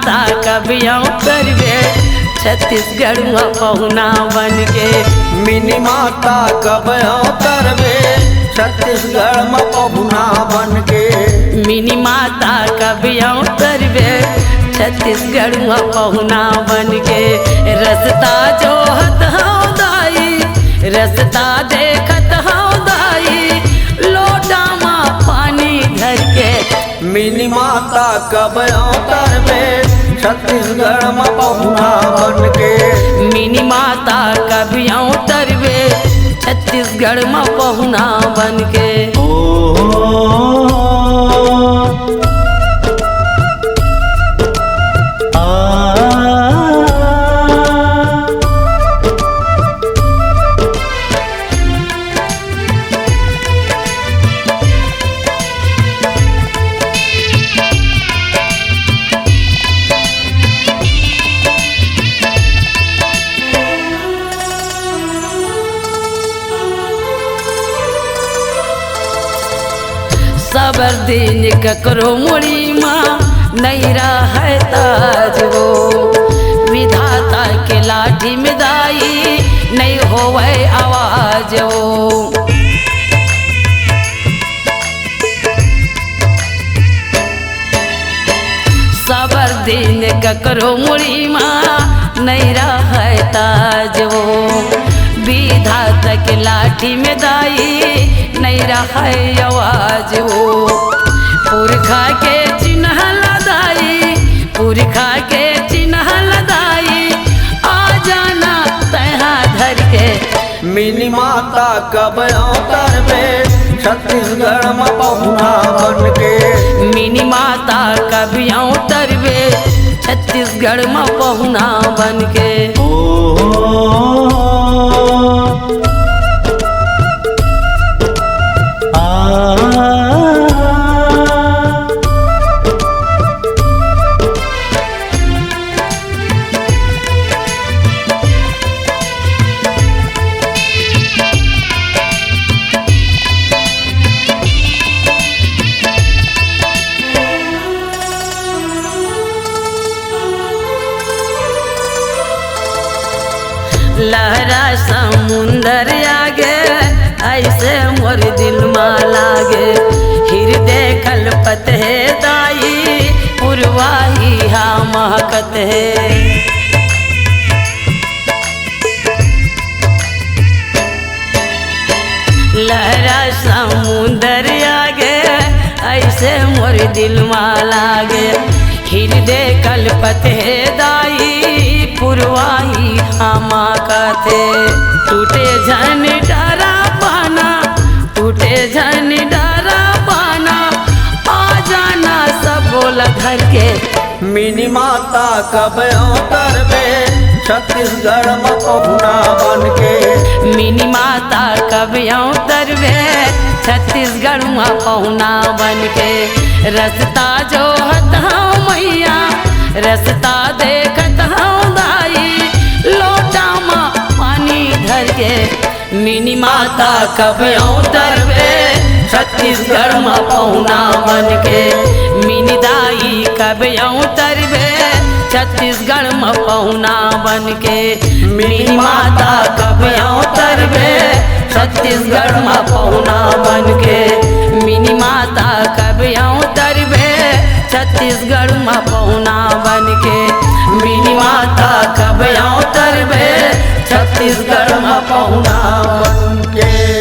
माता कबिया करवे छत्तीसगढ़ में पहुना बन के। मिनी माता कबिया करवे छत्तीसगढ़ में पहुना बन के। मिनी माता कबिया करवे छत्तीसगढ़ में पहुना बन के। रस्ता जो हत हूँ दाई रस्ता देखत हूँ दाई लोटा में पानी धर के। मिनी माता कबिया करवे छत्तीसगढ़ में पहुना बन के। मिनी माता कबिया करवे छत्तीसगढ़ में पहुना बन के। सबर दिन ककरो मुड़ी माँ नहीं रहा ताज वो विधाता के लाठी में दाई नहीं होवे आवाज वो। सबर दिन ककरो मुड़ी माँ नहीं रहा ताज वो विधाता के लाठी में दाई नहीं रहा आवाज वो। पुरखा के चिन्ह लदाई पुरखा के चिन्ह लदाई आ जाना तहा धर के। मिनी माता कबिया करवे छत्तीसगढ़ में पहुना बन के। मिनी माता कबिया करवे छत्तीसगढ़ में पहुना बन के। लहरा समुंदर आगे ऐसे मोर दिल में लागे। हृदय खलपत है दाई पुरवाही हा महकत है। लहरा समुंदर आगे ऐसे मोर दिल में लागे। हृदय कल्पत है दाई पुरवाही हमा कथे। टूटे झन डरा पाना टूटे झन डरा पाना आ जाना सब बोल घर के। मिनी माता कबिया करवे छत्तीसगढ़ में पहुना बन के। मिनी माता कबिया करवे छत्तीसगढ़ में पहुना बन के। रस्ता जो हत हूँ मैया रस्ता देखत हूँ दाई लोटा में पानी धर के। मिनी माता कबिया करवे छत्तीसगढ़ में पहुना बन के। मिनी दाई कबिया करवे छत्तीसगढ़ में पहुना बन के। मिनी माता कबिया करवे छत्तीसगढ़ में पहुना बन के। मिनी माता कबिया करवे छत्तीसगढ़ में पहुना बन के। मिनी माता कबिया करवे छत्तीसगढ़ में पहुना बन के।